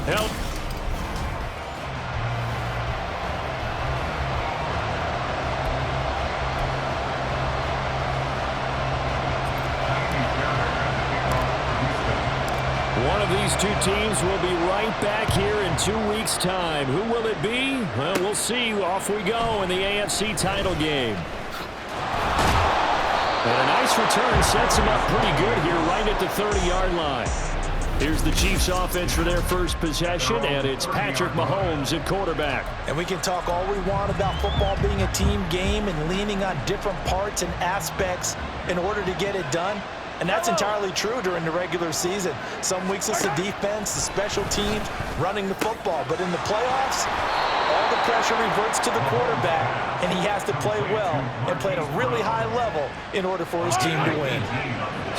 Help. One of these two teams will be right back here in 2 weeks' time. Who will it be? Well, we'll see. Off we go in the AFC title game. And a nice return sets him up pretty good here right at the 30-yard line. Here's the Chiefs offense for their first possession, and it's Patrick Mahomes at quarterback. And we can talk all we want about football being a team game and leaning on different parts and aspects in order to get it done. And that's entirely true during the regular season. Some weeks it's the defense, the special teams, running the football. But in the playoffs, all the pressure reverts to the quarterback, and he has to play well and play at a really high level in order for his team to win.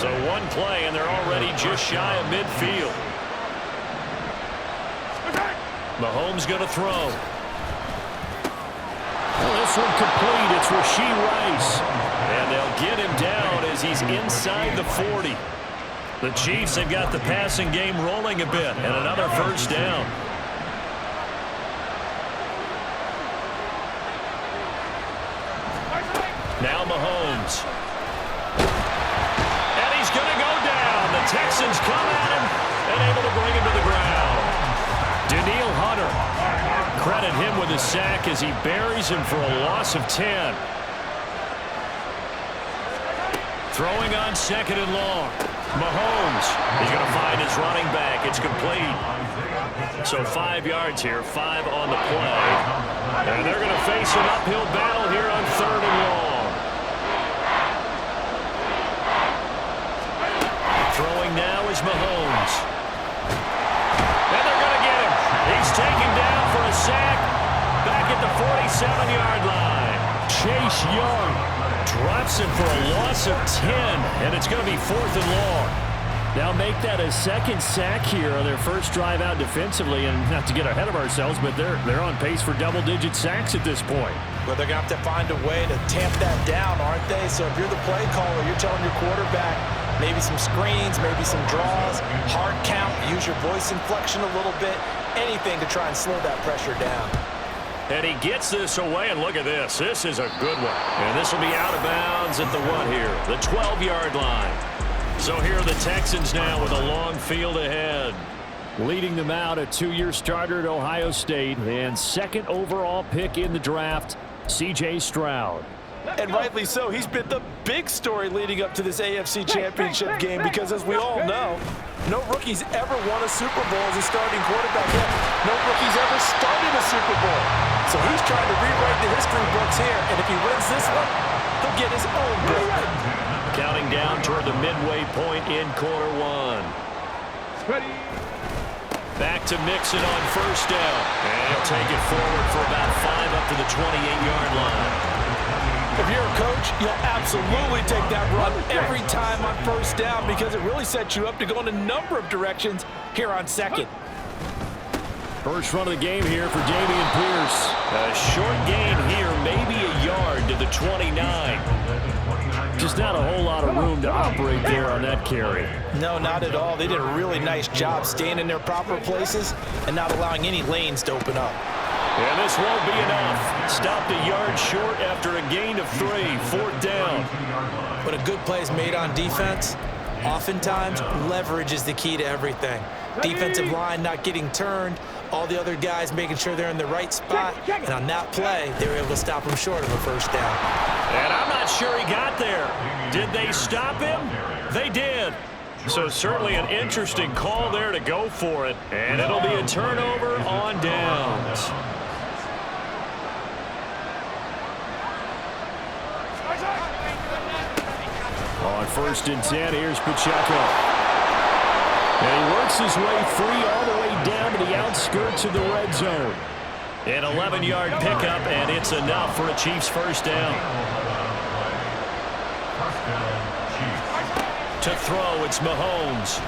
So one play, and they're already just shy of midfield. Mahomes going to throw. Well, this one complete. It's Rashee Rice. And they'll get him down as he's inside the 40. The Chiefs have got the passing game rolling a bit, and another first down. Now Mahomes. And he's going to go down. The Texans come at him and able to bring him to the ground. Danielle Hunter. Credit him with a sack as he buries him for a loss of 10. Throwing on second and long. Mahomes. He's going to find his running back. It's complete. So 5 yards here, 5 on the play. And they're going to face an uphill battle here on third and long. Throwing now is Mahomes. And they're going to get him. He's taken down for a sack back at the 47-yard line. Chase Young drops him for a loss of 10, and it's going to be 4th and long. Now make that a second sack here on their first drive out defensively, and not to get ahead of ourselves, but they're on pace for double-digit sacks at this point. Well, they're going to have to find a way to tamp that down, aren't they? So if you're the play caller, you're telling your quarterback maybe some screens, maybe some draws, hard count, use your voice inflection a little bit, anything to try and slow that pressure down. And he gets this away, and look at this. This is a good one. And this will be out of bounds at the what here? The 12-yard line. So here are the Texans now with a long field ahead. Leading them out, a 2-year starter at Ohio State and second overall pick in the draft, C.J. Stroud. And rightly so. He's been the big story leading up to this AFC Championship game because, as we all know, no rookie's ever won a Super Bowl as a starting quarterback yet. No rookie's ever started a Super Bowl. So he's trying to rewrite the history books here, and if he wins this one, he'll get his own book. Counting down toward the midway point in quarter one. Ready. Back to Mixon on first down. And he'll take it forward for about 5 up to the 28-yard line. If you're a coach, you'll absolutely take that run every time on first down because it really sets you up to go in a number of directions here on second. First run of the game here for Dameon Pierce. A short gain here, maybe a yard to the 29. Just not a whole lot of room to operate there on that carry. No, not at all. They did a really nice job staying in their proper places and not allowing any lanes to open up. And this won't be enough. Stopped a yard short after a gain of 3, 4th down. But a good play is made on defense. Oftentimes, leverage is the key to everything. Defensive line not getting turned, all the other guys making sure they're in the right spot, and on that play, they were able to stop him short of a first down. And I'm not sure he got there. Did they stop him? They did. So certainly an interesting call there to go for it, and it'll be a turnover on downs. On 1st and 10, here's Pacheco. And he works his way free all the way down to the outskirts of the red zone. An 11-yard pickup, and it's enough for a Chiefs first down. To throw, it's Mahomes.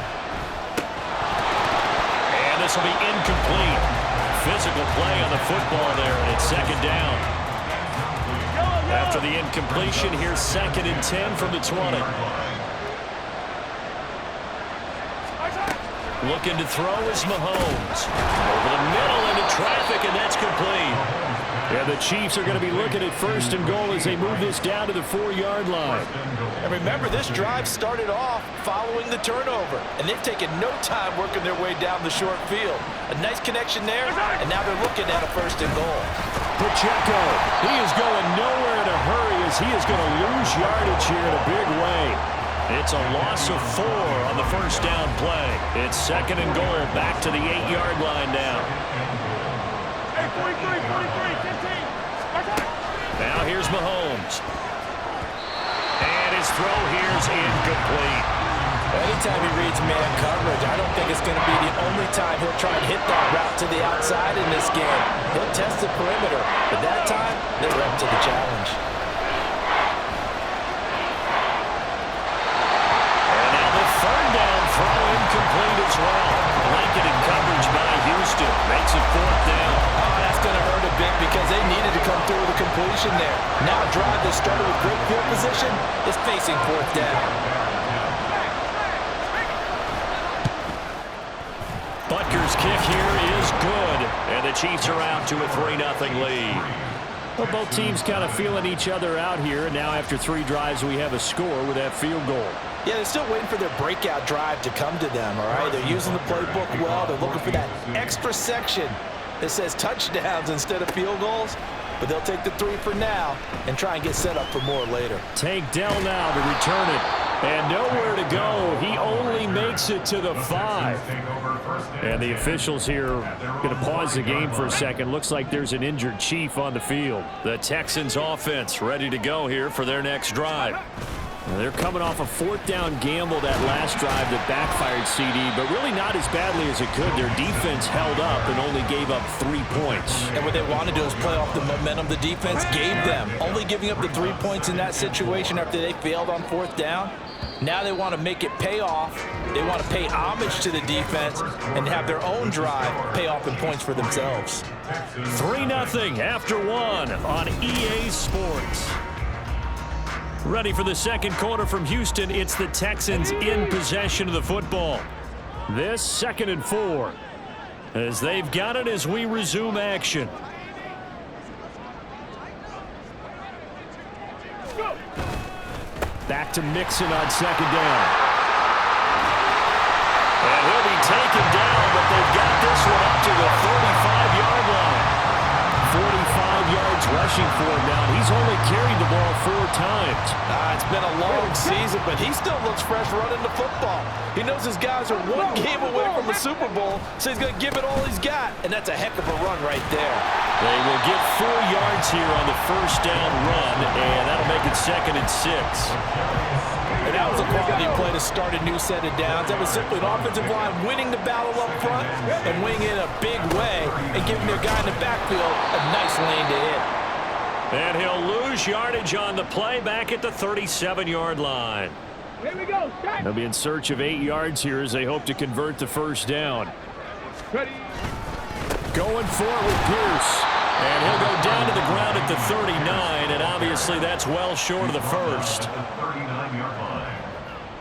And this will be incomplete. Physical play on the football there, and it's second down. After the incompletion, here's 2nd and 10 from the 20. Looking to throw is Mahomes. Over the middle into traffic, and that's complete. Yeah, the Chiefs are going to be looking at 1st and goal as they move this down to the 4-yard line. And remember, this drive started off following the turnover, and they've taken no time working their way down the short field. A nice connection there, and now they're looking at a 1st and goal. Pacheco, he is going nowhere in a hurry as he is going to lose yardage here in a big way. It's a loss of 4 on the 1st down play. It's 2nd and goal, back to the 8-yard line now. Now here's Mahomes. And his throw here is incomplete. Anytime he reads man coverage, I don't think it's going to be the only time he'll try and hit that route to the outside in this game. He'll test the perimeter, but that time, they're up to the challenge. And now the 3rd down throw incomplete as well. Blanketed coverage by Houston. Makes it 4th down. Oh, that's going to hurt a bit because they needed to come through with a completion there. Now a drive that started with great field position is facing 4th down. Butker's kick here is good, and the Chiefs are out to a 3-0 lead. Well, both teams kind of feeling each other out here, and now after 3 drives, we have a score with that field goal. Yeah, they're still waiting for their breakout drive to come to them, all right? They're using the playbook well. They're looking for that extra section that says touchdowns instead of field goals, but they'll take the 3 for now and try and get set up for more later. Tank Dell now to return it. And nowhere to go. He only makes it to the 5. And the officials here going to pause the game for a second. Looks like there's an injured Chief on the field. The Texans offense ready to go here for their next drive. They're coming off a 4th down gamble that last drive that backfired CD, but really not as badly as it could. Their defense held up and only gave up 3 points. And what they want to do is play off the momentum the defense gave them. Only giving up the 3 points in that situation after they failed on 4th down. Now they want to make it pay off. They want to pay homage to the defense and have their own drive pay off in points for themselves. 3-0 after 1 on EA Sports. Ready for the 2nd quarter from Houston. It's the Texans in possession of the football. This 2nd and 4 as they've got it as we resume action. Back to Mixon on 2nd down. And he'll be taken down, but they've got this one up to the 45-yard line. 45 yards rushing for him now. He's only carried the ball 4 times. It's been a long season, but he still looks fresh running the football. He knows his guys are 1 game away from a Super Bowl, so he's going to give it all he's got, and that's a heck of a run right there. They will get 4 yards here on the 1st down run, and that'll make it 2nd and 6. And that was a quality play to start a new set of downs. That was simply an offensive line winning the battle up front and winning it a big way and giving their guy in the backfield a nice lane to hit. And he'll lose yardage on the play back at the 37-yard line. Here we go. They'll be in search of 8 yards here as they hope to convert the 1st down. Ready. Going for it with Pierce. And he'll go down to the ground at the 39, and obviously that's well short of the 1st. 39-yard line.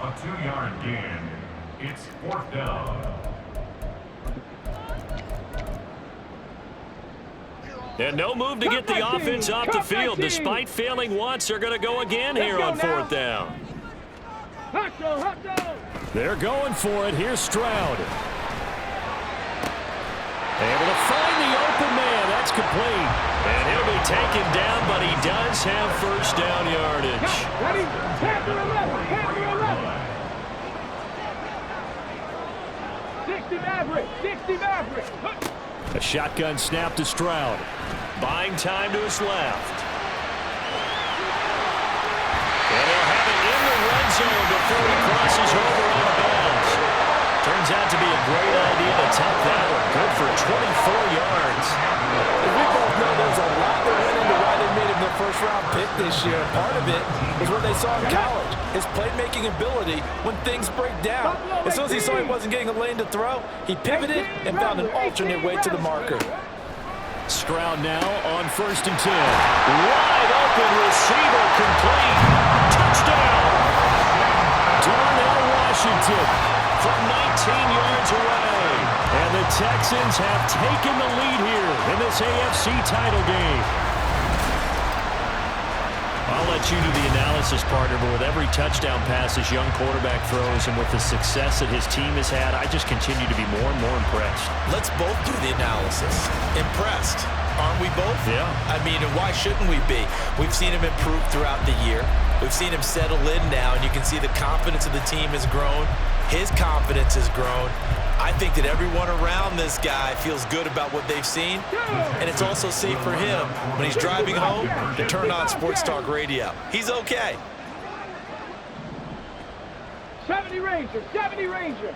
A 2-yard gain. It's 4th down. And no move to get the offense off the field. Despite failing once, they're going to go again here on 4th down. They're going for it. Here's Stroud. Able to find the open man. That's complete. And he'll be taken down, but he does have 1st down yardage. Ready? Panther 11. Panther 11. 60 Maverick. 60 Maverick. A shotgun snap to Stroud. Buying time to his left. And he'll have it in the red zone before he crosses over out of bounds. Turns out to be a great idea to tuck that one. Good for 24 yards. And we both know there's a lot that went into why they made him their 1st-round pick this year. Part of it is what they saw in college, his playmaking ability when things break down. As soon as he saw he wasn't getting a lane to throw, he pivoted and found an alternate way to the marker. Stroud now on 1st and 10. Wide open receiver complete. Touchdown. Darnell Washington. from 19 yards away. And the Texans have taken the lead here in this AFC title game. I'll let you do the analysis, partner, but with every touchdown pass this young quarterback throws and with the success that his team has had, I just continue to be more and more impressed. Let's both do the analysis. Impressed. Aren't we both? Yeah. I mean, and why shouldn't we be? We've seen him improve throughout the year. We've seen him settle in now, and you can see the confidence of the team has grown. His confidence has grown. I think that everyone around this guy feels good about what they've seen, and it's also safe for him when he's driving home to turn on Sports Talk Radio. He's okay. 70 Ranger, 70 Ranger.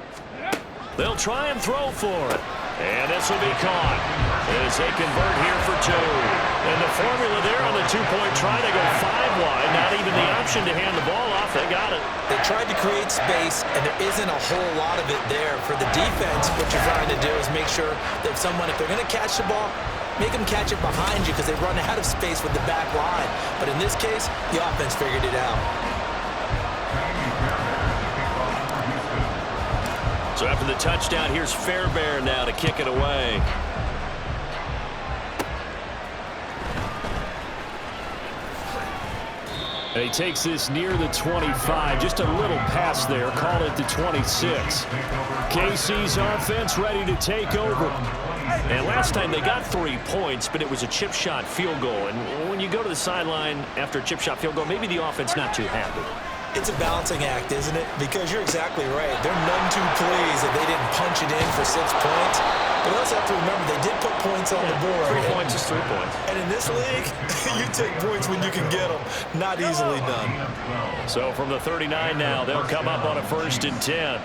They'll try and throw for it. And this will be caught as they convert here for two. And the formula there on the two-point try to go 5 wide. Not even the option to hand the ball off. They got it. They tried to create space, and there isn't a whole lot of it there. For the defense, what you're trying to do is make sure that if they're going to catch the ball, make them catch it behind you because they run out of space with the back line. But in this case, the offense figured it out. So after the touchdown, here's Fairbairn now to kick it away. And he takes this near the 25. Just a little pass there. Call it the 26. KC's offense ready to take over. And last time they got 3 points, but it was a chip shot field goal. And when you go to the sideline after a chip shot field goal, maybe the offense not too happy. It's a balancing act, isn't it? Because you're exactly right. They're none too pleased that they didn't punch it in for 6 points. But you also have to remember they did put points on the board. 3 points is 3 points. And in this league, you take points when you can get them. Not easily done. So from the 39 now, they'll come up on a 1st and 10.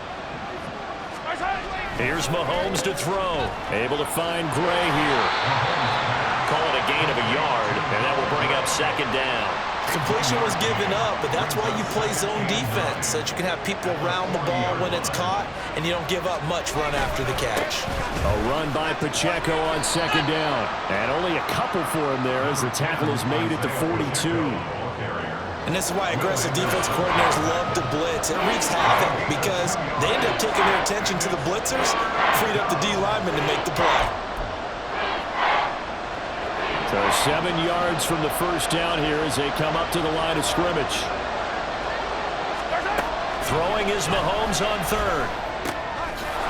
Here's Mahomes to throw. Able to find Gray here. Call it a gain of a yard, and that will bring up 2nd down. Completion was given up, but that's why you play zone defense, so that you can have people around the ball when it's caught, and you don't give up much run after the catch. A run by Pacheco on 2nd down, and only a couple for him there as the tackle is made at the 42. And this is why aggressive defense coordinators love to blitz. It wreaks havoc because they end up taking their attention to the blitzers, freed up the D lineman to make the play. So 7 yards from the 1st down here as they come up to the line of scrimmage. Throwing is Mahomes on 3rd.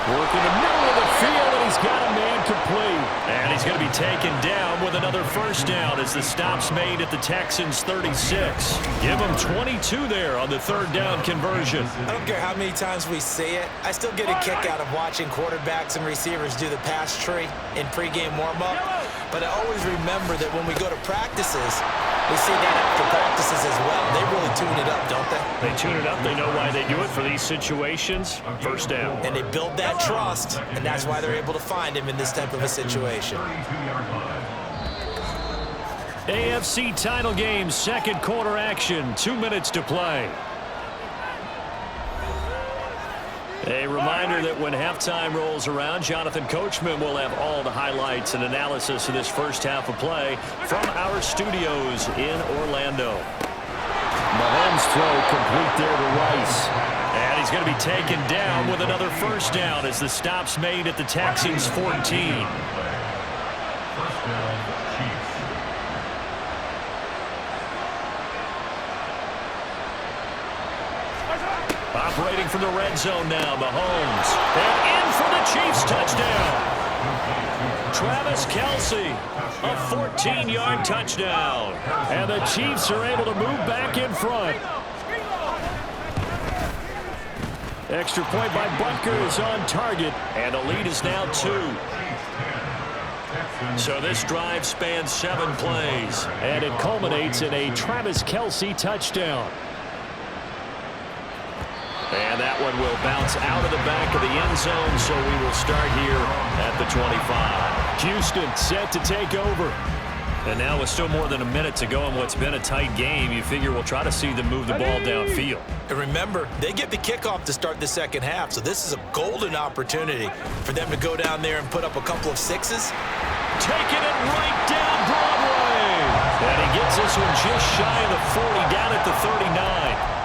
Working the middle of the field, and he's got a man complete. And he's going to be taken down with another 1st down as the stop's made at the Texans' 36. Give him 22 there on the 3rd down conversion. I don't care how many times we see it. I still get a kick out of watching quarterbacks and receivers do the pass tree in pregame warm-up. But I always remember that when we go to practices, we see that after practices as well. They really tune it up, don't they? They tune it up. They know why they do it for these situations. 1st down. And they build that trust, and that's why they're able to find him in this type of a situation. AFC title game, 2nd quarter action. 2 minutes to play. A reminder that when halftime rolls around, Jonathan Coachman will have all the highlights and analysis of this 1st half of play from our studios in Orlando. Mahomes throw complete there to Rice. And he's going to be taken down with another 1st down as the stop's made at the Texans' 14. 1st down, Chiefs. Operating from the red zone now, Mahomes. And in for the Chiefs touchdown. Travis Kelce, a 14-yard touchdown. And the Chiefs are able to move back in front. Extra point by Butker is on target, and the lead is now 2. So this drive spans 7 plays, and it culminates in a Travis Kelce touchdown. And that one will bounce out of the back of the end zone, so we will start here at the 25. Houston set to take over. And now with still more than a minute to go in what's been a tight game, you figure we'll try to see them move the ball downfield. And remember, they get the kickoff to start the 2nd half, so this is a golden opportunity for them to go down there and put up a couple of 6s. Taking it right down Broadway. And he gets this one just shy of the 40, down at the 39.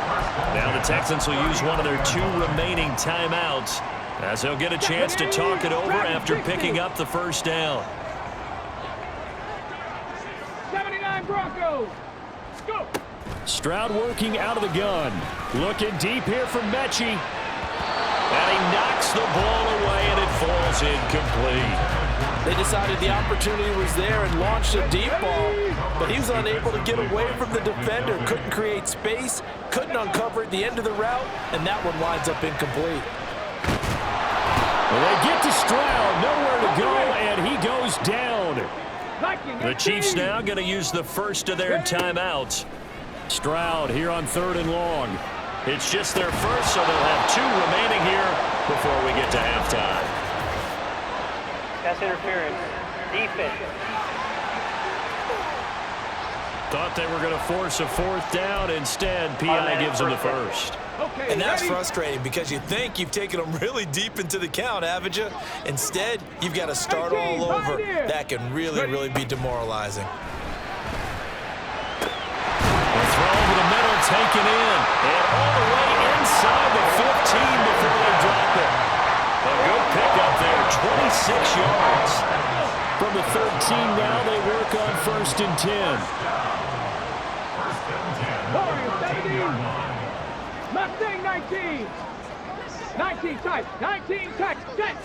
Now the Texans will use one of their 2 remaining timeouts as they'll get a chance to talk it over after picking up the first down. 79 Broncos. Go. Stroud working out of the gun. Looking deep here for Mechie. And he knocks the ball away, and it falls incomplete. They decided the opportunity was there and launched a deep ball, but he was unable to get away from the defender, couldn't create space, couldn't uncover at the end of the route, and that one winds up incomplete. Well, they get to Stroud, nowhere to go, and he goes down. The Chiefs now going to use the first of their timeouts. Stroud here on 3rd and long. It's just their first, so they'll have 2 remaining here before we get to halftime. That's interference. Defense. Thought they were going to force a 4th down. Instead, P.I. gives them the first. And that's frustrating because you think you've taken them really deep into the count, haven't you? Instead, you've got to start all over. That can really be demoralizing. Throw over the middle, taken in, and all the way inside the 15 before they drop it. A good pickup there, 26 yards. From the 13 now, they work on 1st and 10. Mustang 19. 19 tight. 19 tight. Set.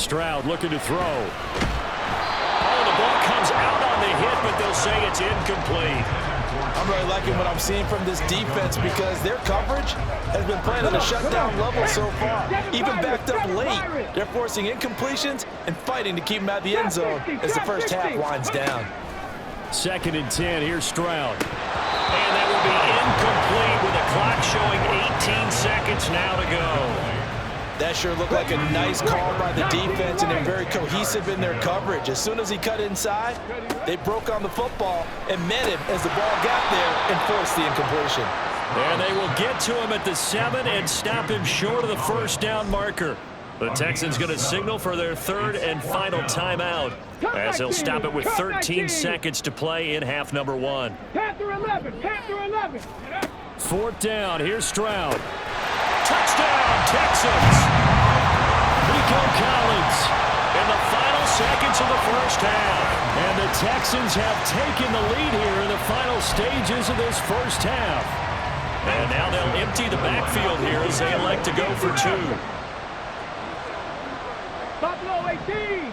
Stroud looking to throw. Oh, the ball comes out on the hit, but they'll say it's incomplete. I'm really liking what I'm seeing from this defense because their coverage has been playing at a shutdown level so far. Even backed up late, they're forcing incompletions and fighting to keep them out of the end zone as the first half winds down. 2nd and 10, here's Stroud. And that will be incomplete with the clock showing 18 seconds now to go. That sure looked like a nice call by the defense, and they're very cohesive in their coverage. As soon as he cut inside, they broke on the football and met him as the ball got there and forced the incompletion. And they will get to him at the 7 and stop him short of the first down marker. The Texans going to signal for their 3rd and final timeout as they'll stop it with 13 seconds to play in half number 1. Panther 11. 4th down, here's Stroud. Touchdown, Texans! Nico Collins in the final seconds of the first half. And the Texans have taken the lead here in the final stages of this first half. And now they'll empty the backfield here as they elect to go for 2. Buffalo 18.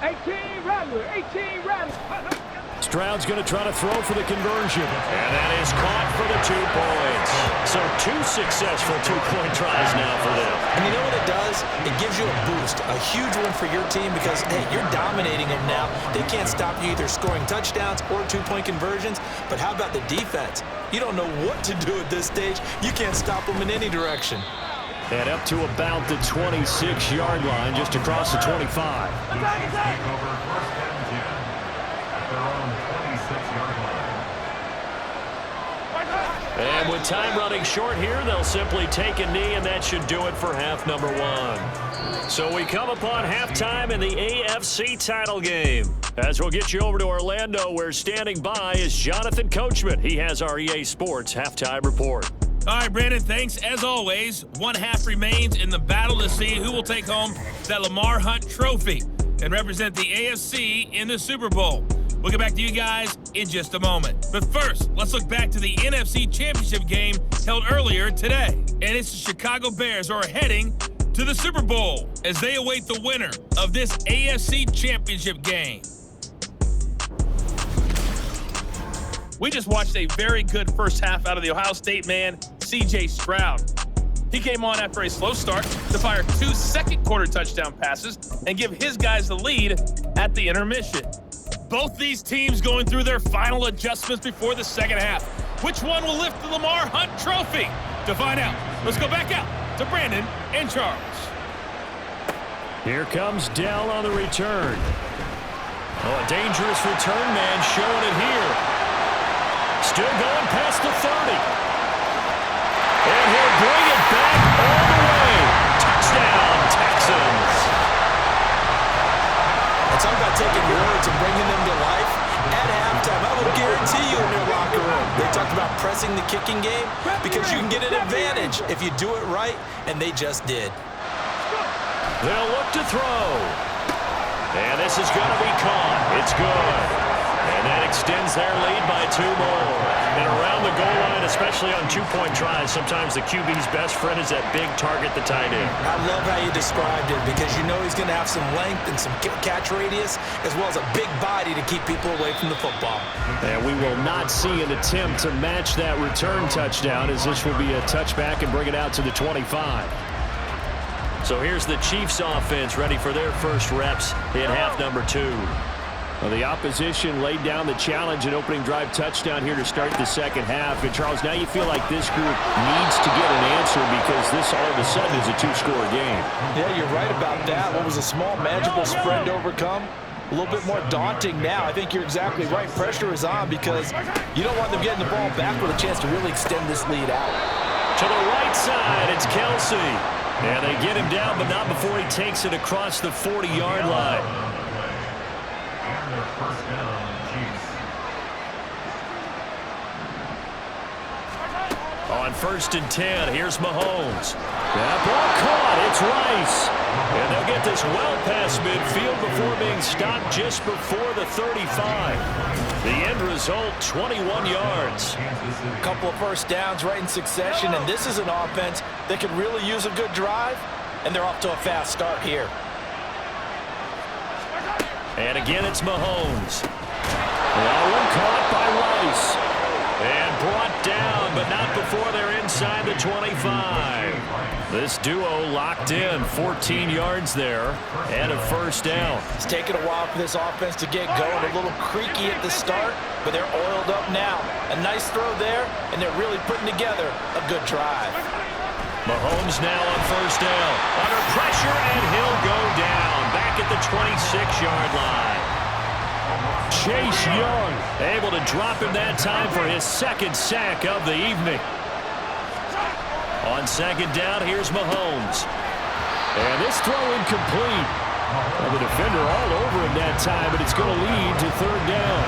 18 Rattler. 18 Rattler. Stroud's going to try to throw for the conversion. And that is caught for the 2 points. So 2 successful 2-point tries now for them. And you know what it does? It gives you a boost, a huge win for your team because, hey, you're dominating them now. They can't stop you either scoring touchdowns or 2-point conversions. But how about the defense? You don't know what to do at this stage. You can't stop them in any direction. And up to about the 26-yard line, just across the 25. And with time running short here, they'll simply take a knee, and that should do it for half number 1. So we come upon halftime in the AFC title game. As we'll get you over to Orlando, where standing by is Jonathan Coachman. He has our EA Sports halftime report. All right, Brandon, thanks. As always, 1 half remains in the battle to see who will take home that Lamar Hunt trophy and represent the AFC in the Super Bowl. We'll get back to you guys in just a moment. But first, let's look back to the NFC Championship game held earlier today. And it's the Chicago Bears who are heading to the Super Bowl as they await the winner of this AFC Championship game. We just watched a very good first half out of the Ohio State man, C.J. Stroud. He came on after a slow start to fire 2 second-quarter touchdown passes and give his guys the lead at the intermission. Both these teams going through their final adjustments before the second half. Which one will lift the Lamar Hunt trophy? To find out, let's go back out to Brandon and Charles. Here comes Dell on the return. Oh, a dangerous return man showing it here. Still going past the 30. And he'll bring it back all the way. Touchdown, Texans. And talk about taking words and bringing them to life. At halftime, I would guarantee you in your locker room, They talked about pressing the kicking game because you can get an advantage if you do it right, and they just did. They'll look to throw. And this is going to be caught. It's good. And that extends their lead by 2 more. And around the goal line, especially on 2-point tries, sometimes the QB's best friend is that big target, the tight end. I love how you described it because you know he's going to have some length and some catch radius as well as a big body to keep people away from the football. And we will not see an attempt to match that return touchdown, as this will be a touchback and bring it out to the 25. So here's the Chiefs offense ready for their first reps in half number 2. Well, the opposition laid down the challenge and opening drive touchdown here to start the second half. And, Charles, now you feel like this group needs to get an answer because this all of a sudden is a 2-score game. Yeah, you're right about that. What was a small, manageable spread to overcome? A little bit more daunting now. I think you're exactly right. Pressure is on because you don't want them getting the ball back with a chance to really extend this lead out. To the right side, it's Kelsey. And they get him down, but not before he takes it across the 40-yard line. First down, Chiefs. On 1st and 10, here's Mahomes. That ball caught. It's Rice. And they'll get this well past midfield before being stopped just before the 35. The end result, 21 yards. A couple of first downs right in succession, and this is an offense that could really use a good drive, and they're off to a fast start here. And again, it's Mahomes. That one caught by Rice. And brought down, but not before they're inside the 25. This duo locked in, 14 yards there, and a first down. It's taken a while for this offense to get going. A little creaky at the start, but they're oiled up now. A nice throw there, and they're really putting together a good drive. Mahomes now on first down. Under pressure, and he'll go down. Back at the 26-yard line. Chase Young able to drop him that time for his second sack of the evening. On second down, here's Mahomes. And this throw incomplete. Well, the defender all over him that time, but it's going to lead to third down.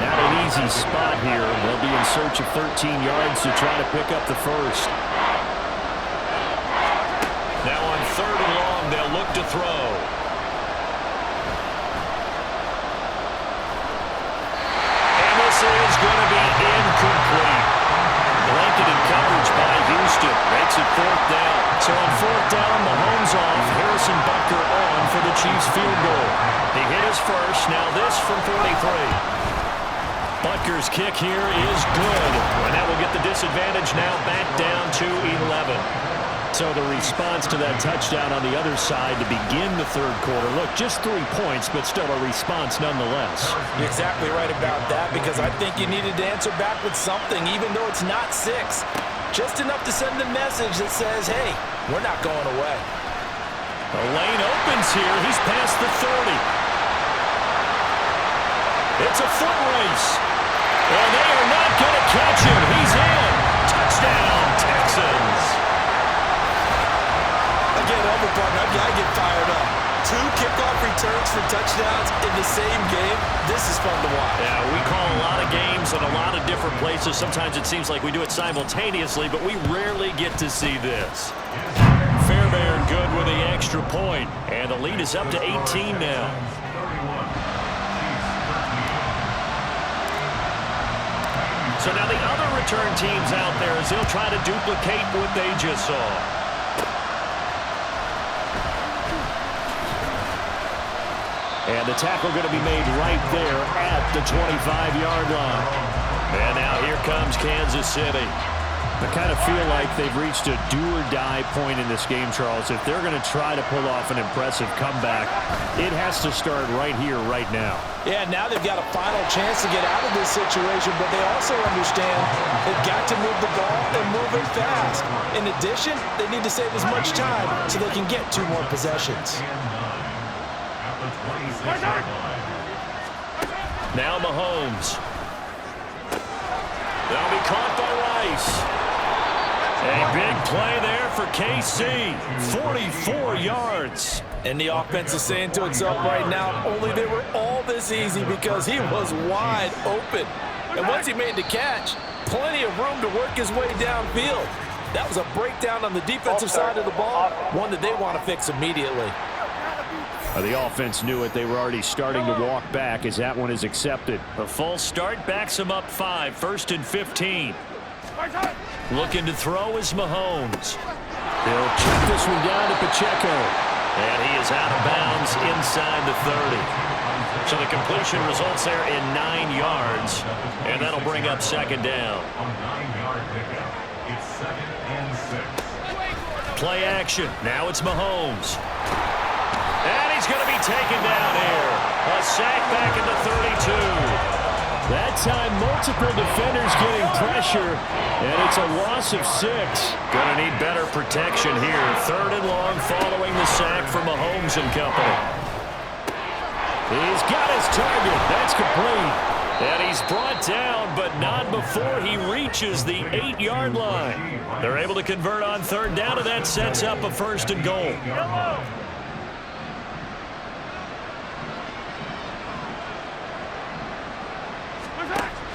Not an easy spot here. They'll be in search of 13 yards to try to pick up the first. Now on third and long, they'll look to throw. And this is going to be incomplete. Blanketed coverage by Houston. Makes it fourth down. So on fourth down, Mahomes off. Harrison Butker on for the Chiefs field goal. He hit his first. Now this from 43. Butker's kick here is good. And that will get the disadvantage now back down to 11. So the response to that touchdown on the other side to begin the third quarter. Look, just 3 points, but still a response nonetheless. You're exactly right about that because I think you needed to answer back with something, even though it's not 6. Just enough to send a message that says, hey, we're not going away. The lane opens here. He's past the 30. It's a foot race. And they are not going to catch him. He's in. Touchdown, Texans. Again, I get fired up. 2 kickoff returns for touchdowns in the same game. This is fun to watch. Yeah, we call a lot of games in a lot of different places. Sometimes it seems like we do it simultaneously, but we rarely get to see this. Fairbairn good with the extra point, and the lead is up to 18 now. So now the other return teams out there as they'll try to duplicate what they just saw. And the tackle going to be made right there at the 25-yard line. And now here comes Kansas City. I kind of feel like they've reached a do-or-die point in this game, Charles. If they're going to try to pull off an impressive comeback, it has to start right here, right now. Yeah, now they've got a final chance to get out of this situation, but they also understand they've got to move the ball and move it fast. In addition, they need to save as much time so they can get 2 more possessions. Now Mahomes. They'll be caught by Rice. A big play there for KC. 44 yards. And the offense is saying to itself right now, only they were all this easy because he was wide open. And once he made the catch, plenty of room to work his way downfield. That was a breakdown on the defensive side of the ball, one that they want to fix immediately. The offense knew it. They were already starting to walk back as that one is accepted. A false start backs him up 5, 1st and 15. Looking to throw is Mahomes. They'll check this one down to Pacheco. And he is out of bounds inside the 30. So the completion results there in 9 yards. And that'll bring up 2nd down. A 9-yard pickup. It's 2nd and 6. Play action. Now it's Mahomes. And he's going to be taken down here. A sack back at the 32. That time, multiple defenders getting pressure, and it's a loss of 6. Going to need better protection here. 3rd and long following the sack from Mahomes and company. He's got his target. That's complete. And he's brought down, but not before he reaches the 8-yard line. They're able to convert on 3rd down, and that sets up a 1st and goal.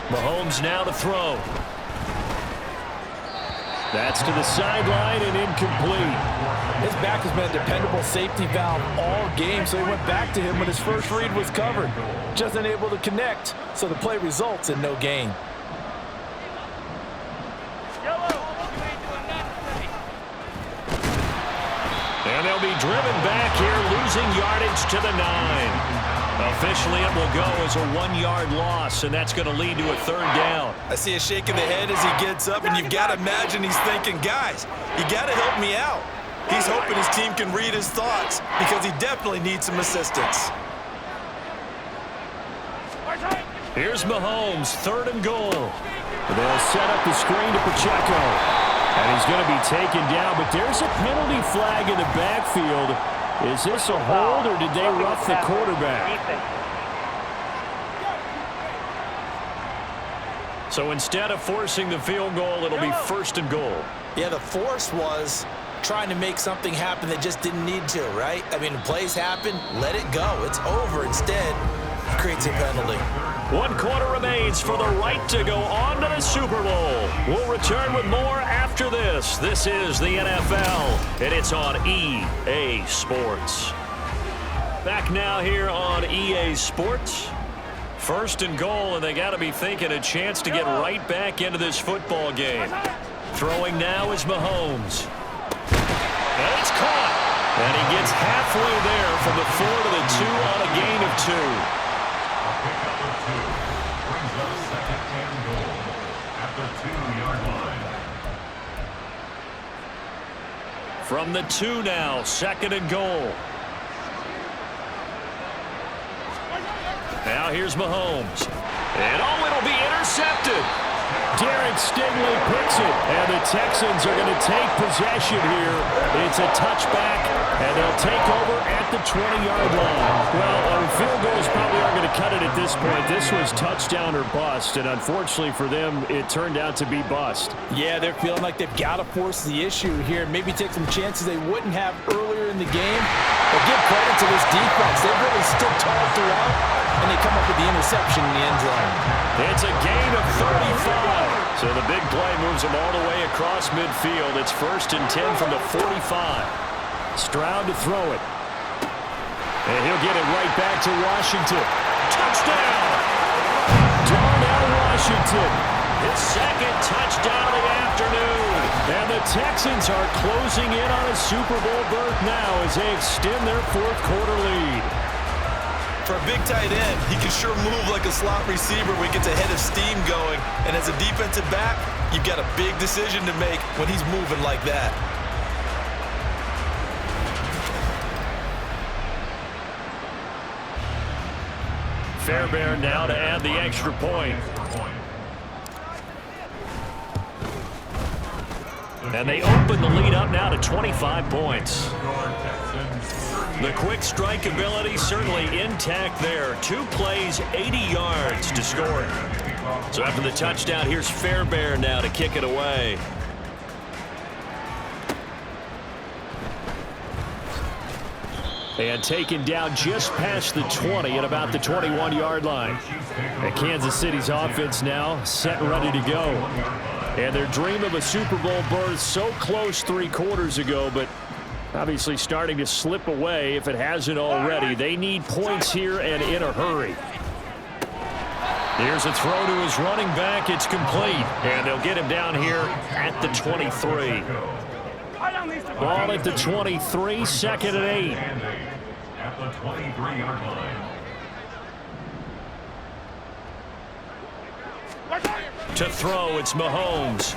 Mahomes now to throw. That's to the sideline and incomplete. His back has been a dependable safety valve all game, so he went back to him when his first read was covered. Just unable to connect, so the play results in no gain. And they'll be driven back here, losing yardage to the 9. Officially, it will go as a 1-yard loss, and that's going to lead to a 3rd down. I see a shake of the head as he gets up, and you've got to imagine he's thinking, guys, you got to help me out. He's hoping his team can read his thoughts because he definitely needs some assistance. Here's Mahomes, 3rd and goal. They'll set up the screen to Pacheco. And he's going to be taken down, but there's a penalty flag in the backfield. Is this a hold, or did they rough the quarterback? So instead of forcing the field goal, it'll be 1st and goal. Yeah, the force was trying to make something happen that just didn't need to, right? I mean, plays happen, let it go. It's over. Instead, he creates a penalty. 1 quarter remains for the right to go on to the Super Bowl. We'll return with more after this. This is the NFL, and it's on EA Sports. Back now here on EA Sports. 1st and goal, and they got to be thinking a chance to get right back into this football game. Throwing now is Mahomes. And it's caught. And he gets halfway there from the 4 to the 2 on a gain of 2. Brings up 2nd and goal at the 2-yard line. From the 2 now, 2nd and goal. Now here's Mahomes. And it'll be intercepted. Derek Stingley picks it, and the Texans are going to take possession here. It's a touchback, and they'll take over at the 20-yard line. Well, field goals probably aren't going to cut it at this point. This was touchdown or bust, and unfortunately for them, it turned out to be bust. Yeah, they're feeling like they've got to force the issue here, maybe take some chances they wouldn't have earlier in the game. But give credit to this defense. They've really stood tall throughout, and they come up with the interception in the end zone. It's a gain of 35. So the big play moves them all the way across midfield. It's 1st and 10 from the 45. Stroud to throw it. And he'll get it right back to Washington. Touchdown! Darnell Washington. His 2nd touchdown of the afternoon. And the Texans are closing in on a Super Bowl berth now as they extend their 4th quarter lead. For a big tight end, he can sure move like a slot receiver when he gets a head of steam going. And as a defensive back, you've got a big decision to make when he's moving like that. Fairbairn now to add the extra point. And they open the lead up now to 25 points. The quick strike ability certainly intact there. 2 plays, 80 yards to score. So after the touchdown, here's Fairbairn now to kick it away. And taken down just past the 20 at about the 21-yard line. And Kansas City's offense now set and ready to go. And their dream of a Super Bowl berth so close 3 quarters ago, but obviously starting to slip away if it hasn't already. They need points here and in a hurry. Here's a throw to his running back. It's complete. And they'll get him down here at the 23. Ball at the 23, 2nd and 8. At the 23-yard line. To throw, it's Mahomes.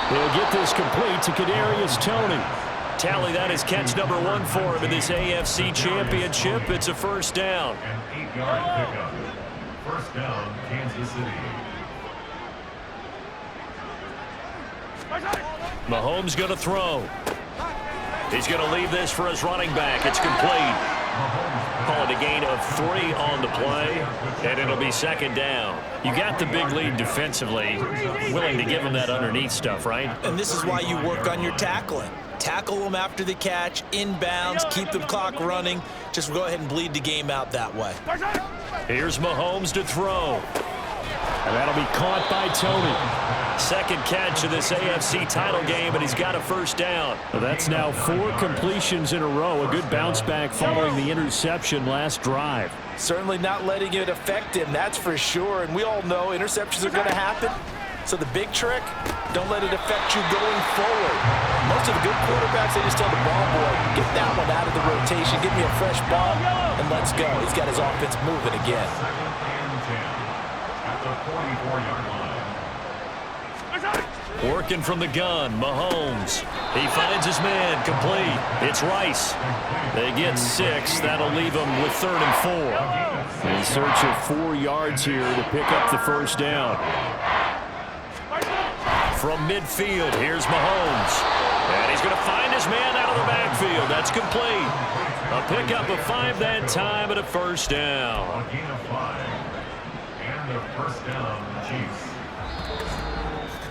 He'll get this complete to Kadarius Toney. Tally, that is catch number 1 for him in this AFC Championship. It's a first down. An 8-yard pickup. First down, Kansas City. Mahomes going to throw. He's going to leave this for his running back. It's complete. Call it a gain of 3 on the play, and it'll be 2nd down. You got the big lead defensively. Willing to give him that underneath stuff, right? And this is why you work on your tackling. Tackle them after the catch, inbounds, keep the clock running. Just go ahead and bleed the game out that way. Here's Mahomes to throw. And that'll be caught by Toney. 2nd catch of this AFC title game, and he's got a first down. Well, that's now 4 completions in a row. A good bounce back following the interception last drive. Certainly not letting it affect him, that's for sure. And we all know interceptions are going to happen. So the big trick, don't let it affect you going forward. Most of the good quarterbacks, they just tell the ball boy, get that one out of the rotation, give me a fresh ball, and let's go. He's got his offense moving again. 2nd and 10 at the 44-yard line. Working from the gun, Mahomes. He finds his man, complete. It's Rice. They get 6. That'll leave them with 3rd and 4. In search of 4 yards here to pick up the first down. From midfield, here's Mahomes. And he's going to find his man out of the backfield. That's complete. A pickup of 5 that time and a first down. A gain of 5. And a first down, Chiefs.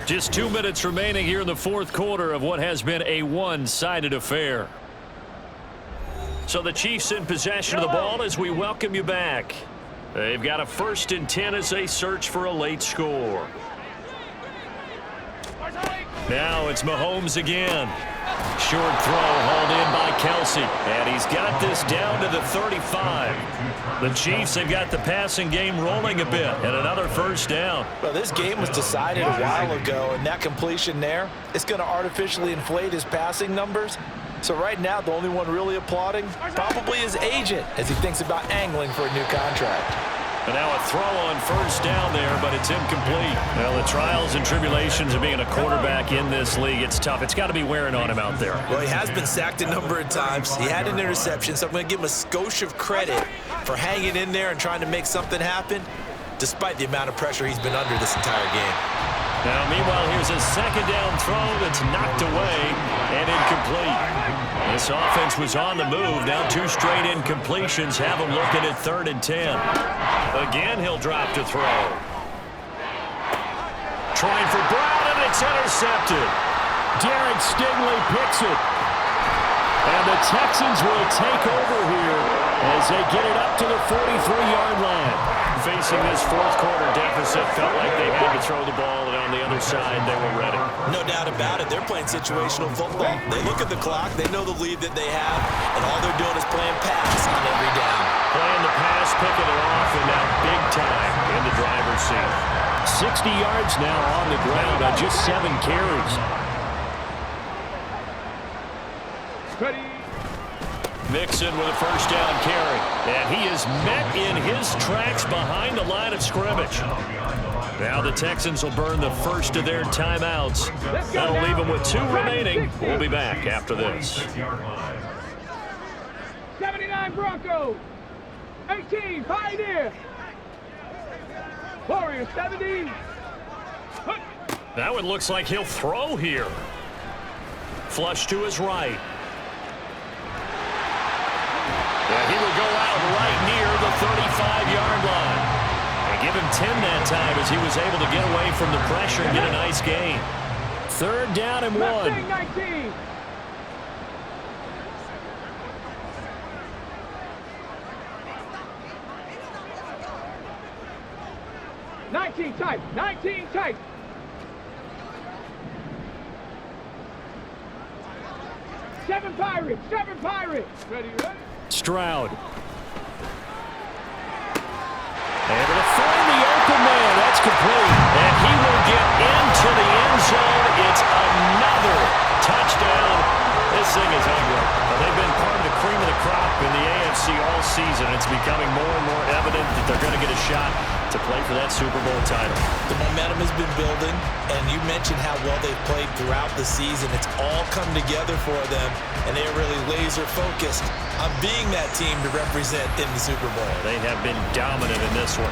Just 2 minutes remaining here in the 4th quarter of what has been a one-sided affair. So the Chiefs in possession of the ball as we welcome you back. They've got a 1st and 10 as they search for a late score. Now it's Mahomes again. Short throw hauled in by Kelsey. And he's got this down to the 35. The Chiefs have got the passing game rolling a bit. And another first down. Well, this game was decided a while ago, and that completion there, it's going to artificially inflate his passing numbers. So right now, the only one really applauding probably his agent as he thinks about angling for a new contract. And now a throw on first down there, but it's incomplete. Well, the trials and tribulations of being a quarterback in this league, it's tough. It's got to be wearing on him out there. Well, he has been sacked a number of times. He had an interception, so I'm going to give him a skosh of credit for hanging in there and trying to make something happen, despite the amount of pressure he's been under this entire game. Now, meanwhile, here's a 2nd down throw that's knocked away and incomplete. This offense was on the move. Now 2 straight incompletions have him looking at 3rd and 10. Again, he'll drop to throw. Trying for Brown, and it's intercepted. Derek Stingley picks it. And the Texans will take over here as they get it up to the 43-yard line. Facing this 4th quarter deficit, felt like they had to throw the ball, and on the other side, they were ready. No doubt about it. They're playing situational football. They look at the clock. They know the lead that they have, and all they're doing is playing pass on every down. Playing the pass, picking it off, and now big time in the driver's seat. 60 yards now on the ground on just 7 carries. Ready. Mixon with a first down carry. And he is met in his tracks behind the line of scrimmage. Now the Texans will burn the first of their timeouts. That'll leave them with 2 remaining. We'll be back after this. 79 Broncos. 18 Pioneer. Warriors 70. That one looks like he'll throw here. Flush to his right. And he will go out right near the 35-yard line. And give him 10 that time as he was able to get away from the pressure and get a nice gain. 3rd down and 1. 19. 19 tight. 19 tight. Seven Pirates. Seven Pirates. Ready, ready? Stroud. Able to find the open man. That's complete. And he will get into the end zone. It's another touchdown. This thing is ugly. Well, they've been part of the cream of the crop in the AFC all season. It's becoming more and more evident that they're going to get a shot to play for that Super Bowl title. The momentum has been building, and you mentioned how well they've played throughout the season. It's all come together for them, and they're really laser-focused on being that team to represent in the Super Bowl. They have been dominant in this one.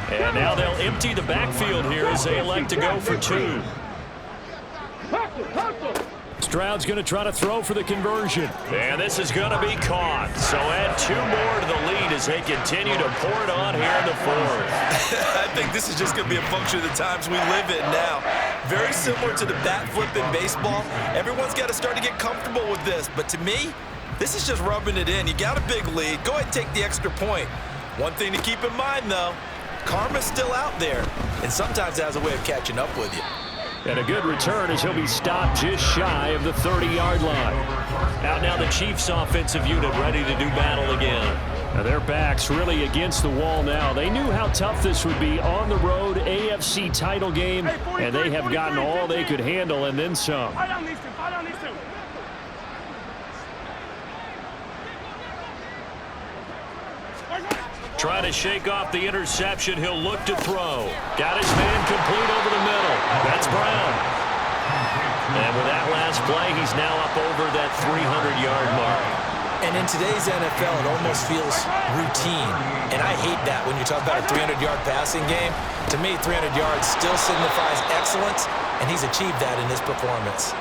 And now they'll empty the backfield here as they elect to go for two. Hustle, hustle. Stroud's going to try to throw for the conversion. And this is going to be caught. So add two more to the lead as they continue to pour it on here in the fourth. I think this is just going to be a function of the times we live in now. Very similar to the bat flip in baseball. Everyone's got to start to get comfortable with this. But to me, this is just rubbing it in. You got a big lead. Go ahead and take the extra point. One thing to keep in mind, though, karma's still out there, and sometimes it has a way of catching up with you. And a good return as he'll be stopped just shy of the 30-yard line. Out now the Chiefs offensive unit ready to do battle again. Now their backs really against the wall now. They knew how tough this would be on the road, AFC title game, and they have gotten all they could handle and then some. Trying to shake off the interception. He'll look to throw. Got his man complete over the middle. That's Brown. And with that last play, he's now up over that 300-yard mark. And in today's NFL, it almost feels routine. And I hate that when you talk about a 300-yard passing game. To me, 300 yards still signifies excellence, and he's achieved that in his performance.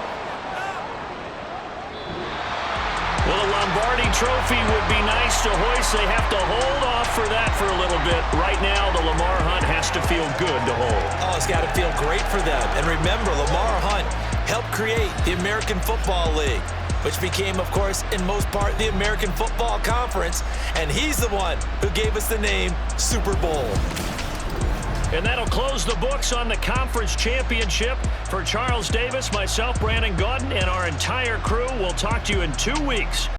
Well, a Lombardi trophy would be nice to hoist. They have to hold off for that for a little bit. Right now, the Lamar Hunt has to feel good to hold. Oh, it's got to feel great for them. And remember, Lamar Hunt helped create the American Football League, which became, of course, in most part, the American Football Conference. And he's the one who gave us the name Super Bowl. And that'll close the books on the conference championship. For Charles Davis, myself, Brandon Gaudin, and our entire crew, we'll talk to you in 2 weeks.